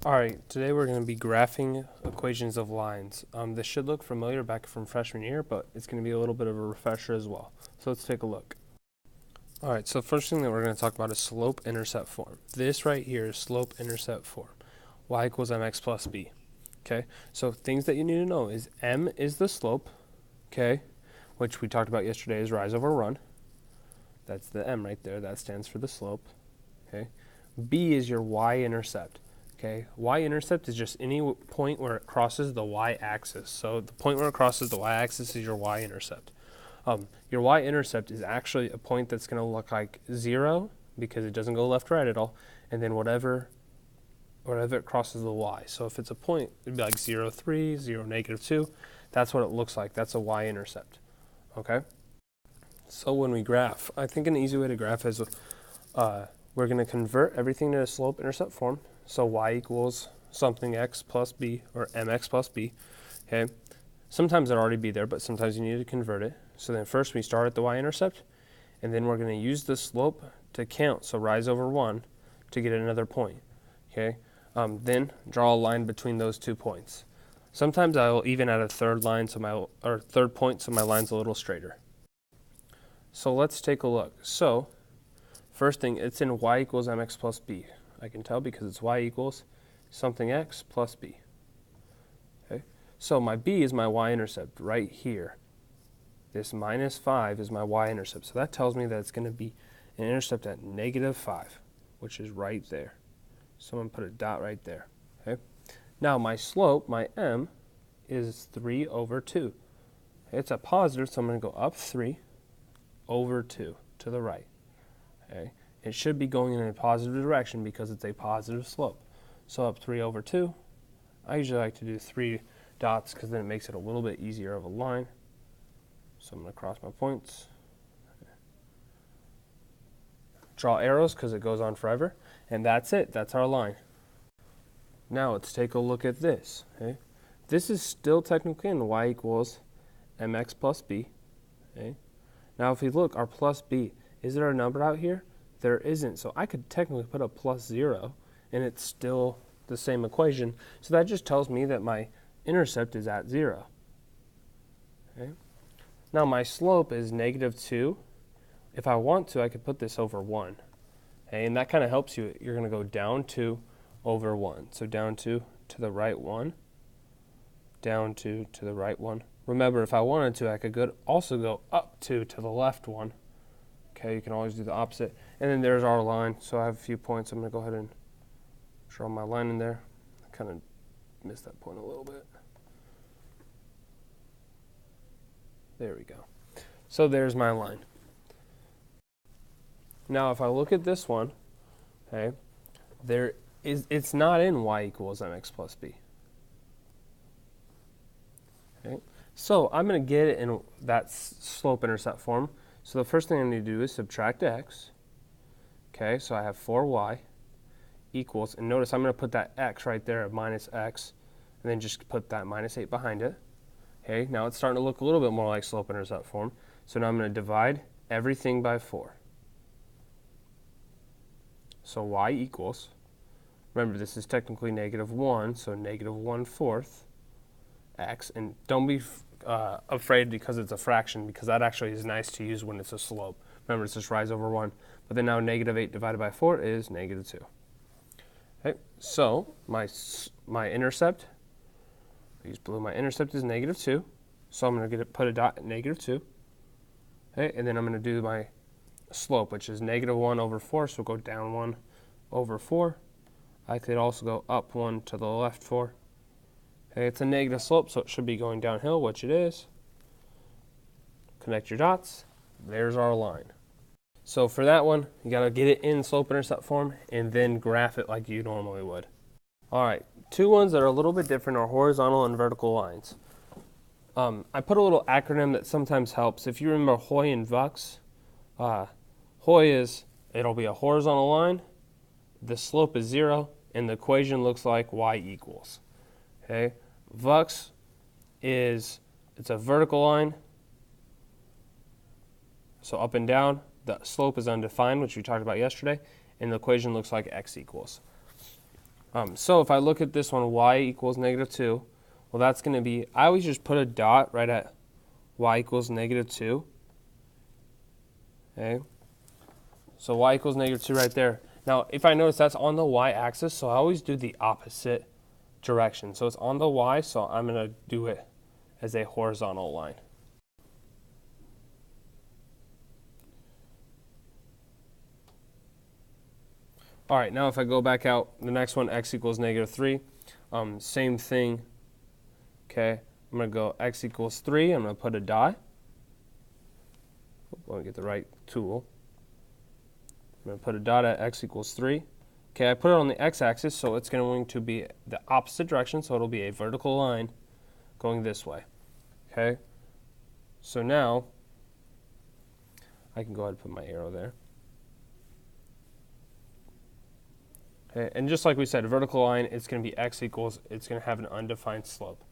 Alright, today we're going to be graphing equations of lines. This should look familiar back from freshman year, but it's going to be a little bit of a refresher as well. So let's take a look. Alright, so first thing that we're going to talk about is slope-intercept form. This right here is slope-intercept form. Y equals mx plus b. Okay, so things that you need to know is m is the slope, okay, which we talked about yesterday is rise over run. That's the m right there. That stands for the slope. Okay, b is your y-intercept. Okay, y-intercept is just any point where it crosses the y-axis. So the point where it crosses the y-axis is your y-intercept. Your y-intercept is actually a point that's going to look like 0 because it doesn't go left or right at all, and then whatever it crosses the y. So if it's a point, it'd be like 0, 3, 0, negative 2. That's what it looks like. That's a y-intercept. Okay? So when we graph, I think an easy way to graph is we're going to convert everything to a slope-intercept form. So y equals something x plus b, or mx plus b, okay? Sometimes it'll already be there, but sometimes you need to convert it. So then first we start at the y-intercept, and then we're going to use the slope to count, so rise over 1, to get another point, okay? Then draw a line between those 2 points. Sometimes I'll even add a third line, third point, so my line's a little straighter. So let's take a look. So first thing, it's in y equals mx plus b. I can tell because it's y equals something x plus b. Okay, so my b is my y-intercept right here. This minus 5 is my y-intercept. So that tells me that it's going to be an intercept at negative 5, which is right there. So I'm going to put a dot right there. Okay. Now my slope, my m, is 3 over 2. It's a positive, so I'm going to go up 3 over 2 to the right. Okay. It should be going in a positive direction because it's a positive slope. So up 3 over 2. I usually like to do 3 dots because then it makes it a little bit easier of a line. So I'm going to cross my points. Draw arrows because it goes on forever. And that's it. That's our line. Now let's take a look at this. Okay? This is still technically in y equals mx plus b. Okay? Now if we look, our plus b, is there a number out here? There isn't, so I could technically put a plus 0 and it's still the same equation. So that just tells me that my intercept is at 0. Okay. Now my slope is negative 2. If I want to, I could put this over 1. Okay, and that kind of helps you. You're going to go down 2 over 1. So down 2 to the right 1, down 2 to the right 1. Remember, if I wanted to, I could also go up 2 to the left 1. Okay, you can always do the opposite. And then there's our line. So I have a few points. I'm going to go ahead and draw my line in there. I kind of missed that point a little bit. There we go. So there's my line. Now if I look at this one, okay, it's not in y equals mx plus b. Okay, so I'm going to get it in that slope-intercept form. So the first thing I need to do is subtract x. Okay, so I have 4y equals, and notice I'm going to put that x right there at minus x, and then just put that minus 8 behind it. Okay, now it's starting to look a little bit more like slope-intercept form. So now I'm going to divide everything by 4. So y equals, remember this is technically negative 1, so negative 1/4 x, and don't be afraid because it's a fraction, because that actually is nice to use when it's a slope. Remember, it's just rise over 1. But then now negative 8 divided by 4 is negative 2. Okay, so my intercept, I use blue, my intercept is negative 2. So I'm going to put a dot at negative 2. Okay, and then I'm going to do my slope, which is negative 1 over 4, so we'll go down 1 over 4. I could also go up 1 to the left 4. Okay, it's a negative slope, so it should be going downhill, which it is. Connect your dots. There's our line. So for that one, you got to get it in slope-intercept form and then graph it like you normally would. All right, 2 ones that are a little bit different are horizontal and vertical lines. I put a little acronym that sometimes helps. If you remember HOI and VUX, HOI is, it'll be a horizontal line, the slope is 0, and the equation looks like y equals. Okay, VUX is, it's a vertical line, so up and down. The slope is undefined, which we talked about yesterday, and the equation looks like x equals. So if I look at this one, y equals -2, well, that's going to be, I always just put a dot right at y equals -2. Okay, so y equals -2 right there. Now, if I notice that's on the y-axis, so I always do the opposite direction. So it's on the y, so I'm going to do it as a horizontal line. All right, now if I go back out, the next one, x equals -3, same thing. Okay, I'm going to go x equals 3. I'm going to put a dot. Let me get the right tool. I'm going to put a dot at x equals 3. Okay, I put it on the x-axis, so it's going to be the opposite direction, so it'll be a vertical line going this way. Okay, so now I can go ahead and put my arrow there. Okay, and just like we said, a vertical line, it's going to be x equals, it's going to have an undefined slope.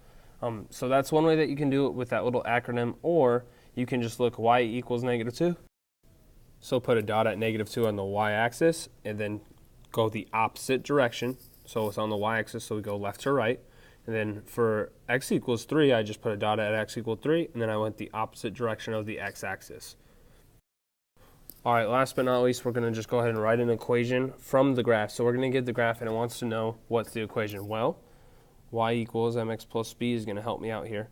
So that's one way that you can do it with that little acronym, or you can just look y equals -2. So put a dot at -2 on the y-axis, and then go the opposite direction. So it's on the y-axis, so we go left to right. And then for x equals 3, I just put a dot at x equals 3, and then I went the opposite direction of the x-axis. All right, last but not least, we're going to just go ahead and write an equation from the graph. So we're going to get the graph, and it wants to know what's the equation. Well, y equals mx plus b is going to help me out here.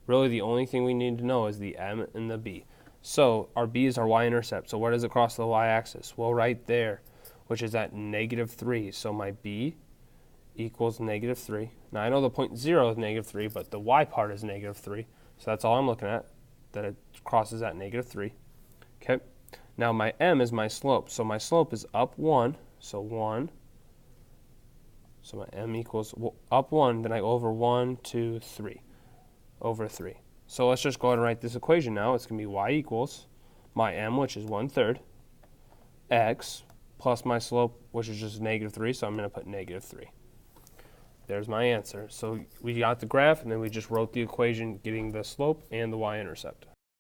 Really, the only thing we need to know is the m and the b. So our b is our y-intercept. So where does it cross the y-axis? Well, right there, which is at -3. So my b equals -3. Now, I know the point 0 is -3, but the y part is -3. So that's all I'm looking at, that it crosses at -3. Okay. Now my m is my slope, so my slope is up 1, so 1. So my m equals up 1, then I go over 1, 2, 3, over 3. So let's just go ahead and write this equation now. It's going to be y equals my m, which is 1/3, x plus my slope, which is just -3, so I'm going to put -3. There's my answer. So we got the graph, and then we just wrote the equation getting the slope and the y-intercept.